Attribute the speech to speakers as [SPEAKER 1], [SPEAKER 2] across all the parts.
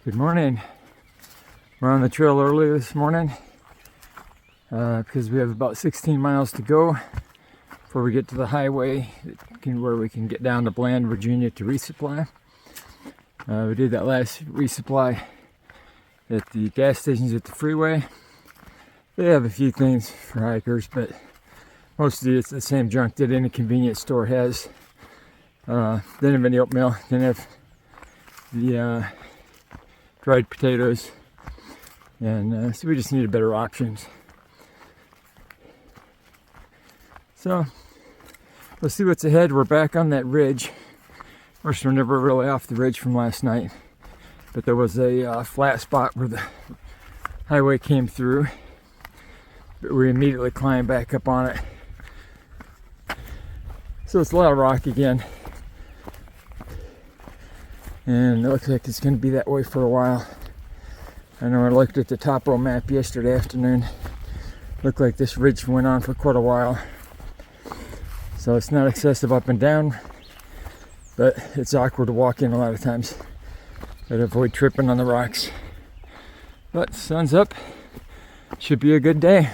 [SPEAKER 1] Good morning. We're on the trail early this morning because we have about 16 miles to go before we get to the highway where we can get down to Bland, Virginia to resupply. We did that last resupply at the gas stations at the freeway. They have a few things for hikers, but mostly it's the same junk that any convenience store has. Didn't have any oatmeal, didn't have the dried potatoes, and so we just needed better options. So we'll see what's ahead. We're back on that ridge. Of course, we're never really off the ridge from last night, but there was a flat spot where the highway came through, but we immediately climbed back up on it. So it's a lot of rock again, and it looks like it's going to be that way for a while. I know I looked at the topo map yesterday afternoon. Looked like this ridge went on for quite a while. So it's not excessive up and down, but it's awkward to walk in a lot of times. Gotta avoid tripping on the rocks. But sun's up. Should be a good day.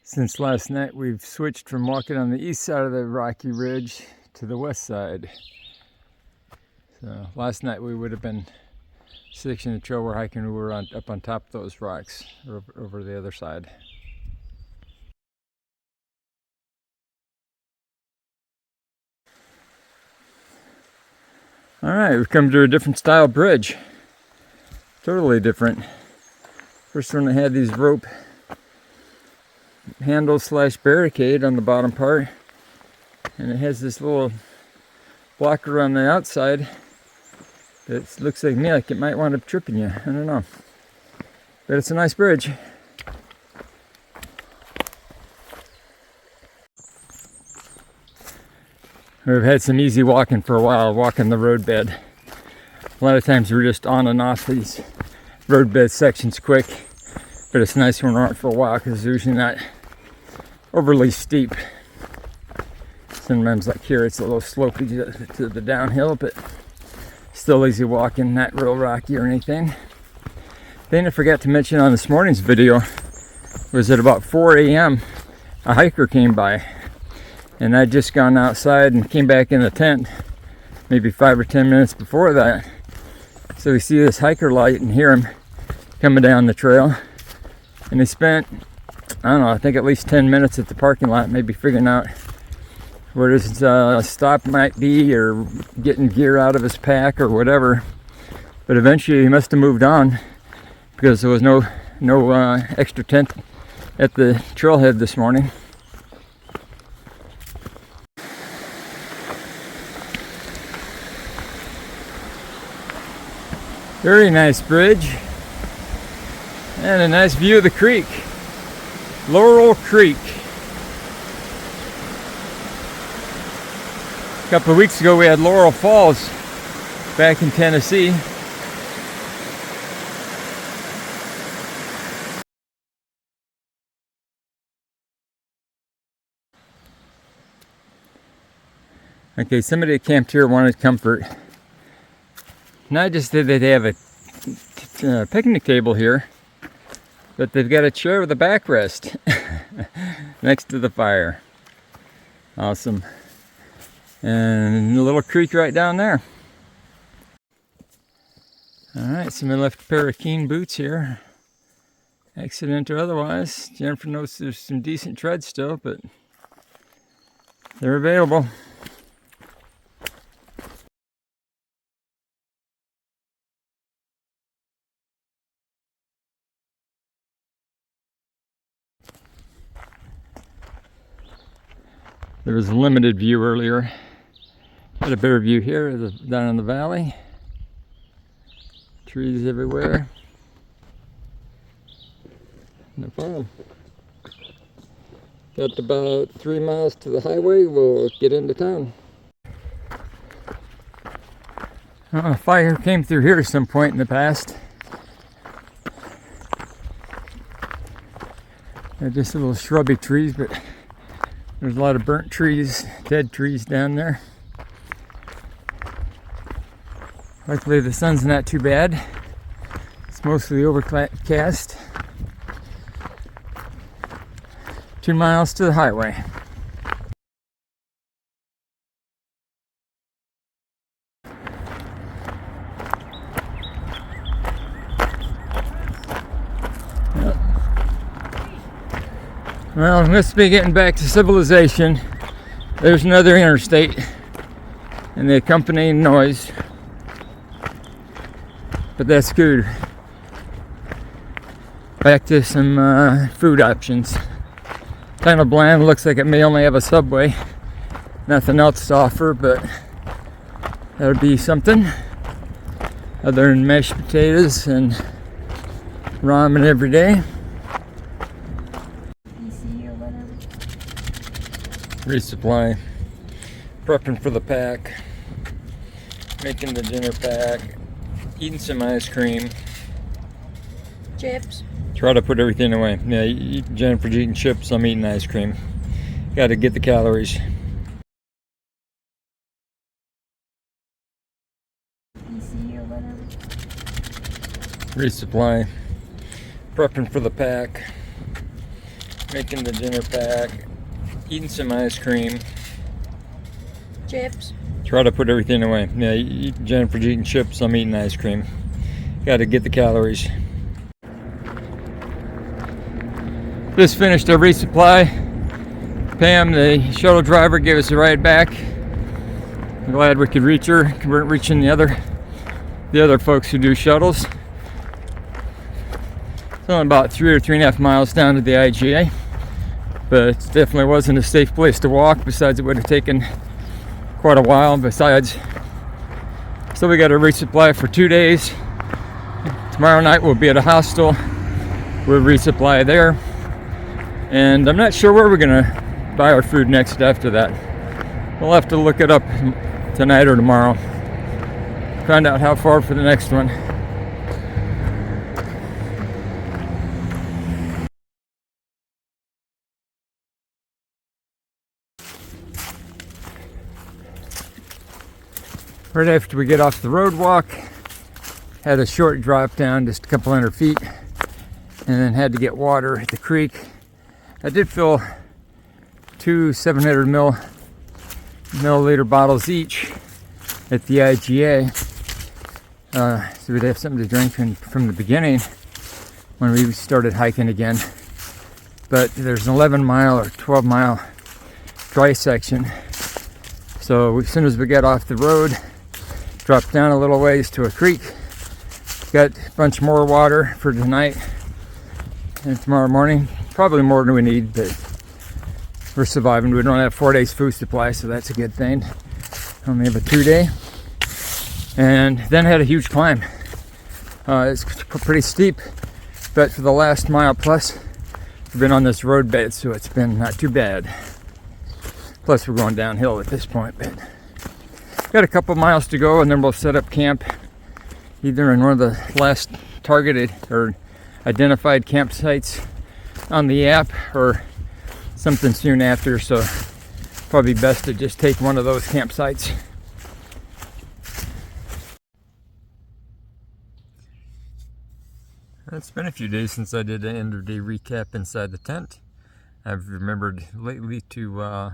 [SPEAKER 1] Since last night, we've switched from walking on the east side of the rocky ridge to the west side. So last night we would have been section of the trail we're hiking. We were up on top of those rocks, over the other side. All right, we've come to a different style bridge. Totally different. First one, I had these rope handle / barricade on the bottom part, and it has this little blocker on the outside that looks like me like it might wind up tripping you. I don't know, but it's a nice bridge. We've had some easy walking for a while, walking the roadbed. A lot of times we're just on and off these roadbed sections quick, but it's nice when we're on for a while because it's usually not overly steep. Sometimes, like here, it's a little slopey to the downhill, but still easy walking, not real rocky or anything. Thing I forgot to mention on this morning's video was at about 4 a.m. a hiker came by, and I'd just gone outside and came back in the tent maybe 5 or 10 minutes before that. So we see this hiker light and hear him coming down the trail, and he spent, I don't know, I think at least 10 minutes at the parking lot, maybe figuring out where his stop might be or getting gear out of his pack or whatever. But eventually he must have moved on because there was no extra tent at the trailhead this morning. Very nice bridge and a nice view of the creek, Laurel Creek. A couple of weeks ago we had Laurel Falls back in Tennessee. Okay, somebody that camped here wanted comfort. Not just that they have a picnic table here, but they've got a chair with a backrest next to the fire. Awesome. And a little creek right down there. Alright, somebody left a pair of Keen boots here. Accident or otherwise. Jennifer knows there's some decent tread still, but they're available. There was a limited view earlier. Got a better view here down in the valley. Trees everywhere. No problem. Got about 3 miles to the highway. We'll get into town. A fire came through here at some point in the past. They're just little shrubby trees, but there's a lot of burnt trees, dead trees down there. Luckily the sun's not too bad. It's mostly overcast. 2 miles to the highway. Well, let's be getting back to civilization. There's another interstate and the accompanying noise. But that's good. Back to some food options. Kind of bland, looks like it may only have a Subway. Nothing else to offer, but that would be something. Other than mashed potatoes and ramen every day. Resupply. Prepping for the pack. Making the dinner pack. Eating some ice cream.
[SPEAKER 2] Chips.
[SPEAKER 1] Try to put everything away. Yeah, Jennifer's eating chips, I'm eating ice cream. Got to get the calories.
[SPEAKER 2] PC or whatever.
[SPEAKER 1] Resupply. Prepping for the pack. Making the dinner pack. Eating some ice cream.
[SPEAKER 2] Chips.
[SPEAKER 1] Try to put everything away. Yeah, Jennifer's eating chips, I'm eating ice cream. Got to get the calories. Just finished our resupply. Pam, the shuttle driver, gave us a ride back. I'm glad we could reach her. We weren't reaching the other folks who do shuttles. It's only about 3 or 3.5 miles down to the IGA, but it definitely wasn't a safe place to walk. Besides, it would have taken quite a while. Besides, so we got a resupply for 2 days. Tomorrow night we'll be at a hostel. We'll resupply there. And I'm not sure where we're gonna buy our food next after that. We'll have to look it up tonight or tomorrow. Find out how far for the next one. Right after we get off the road walk, had a short drop down, just a couple hundred feet, and then had to get water at the creek. I did fill 2 700 milliliter bottles each at the IGA, so we'd have something to drink from the beginning when we started hiking again. But there's an 11-mile or 12-mile dry section, so as soon as we got off the road, dropped down a little ways to a creek, got a bunch more water for tonight and tomorrow morning. Probably more than we need, but we're surviving. We don't have 4 days food supply, so that's a good thing. Only have a 2-day. And then had a huge climb. It's pretty steep, but for the last mile plus, we've been on this road bed, so it's been not too bad. Plus we're going downhill at this point, but got a couple miles to go, and then we'll set up camp either in one of the last targeted or identified campsites on the app or something soon after, so probably best to just take one of those campsites. It's been a few days since I did an end of day recap inside the tent. I've remembered lately to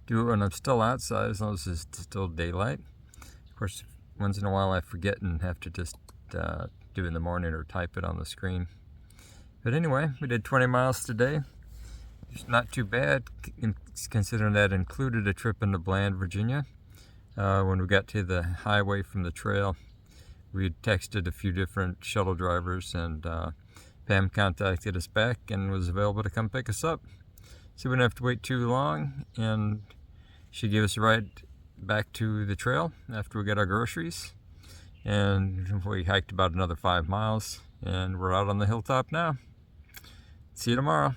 [SPEAKER 1] do it when I'm still outside, as long as it's still daylight. Of course, once in a while I forget and have to just do it in the morning or type it on the screen. But anyway, we did 20 miles today. It's not too bad, considering that included a trip into Bland, Virginia. When we got to the highway from the trail, we had texted a few different shuttle drivers, and Pam contacted us back and was available to come pick us up. So we didn't have to wait too long, and she gave us a ride back to the trail after we got our groceries. And we hiked about another 5 miles, and we're out on the hilltop now. See you tomorrow.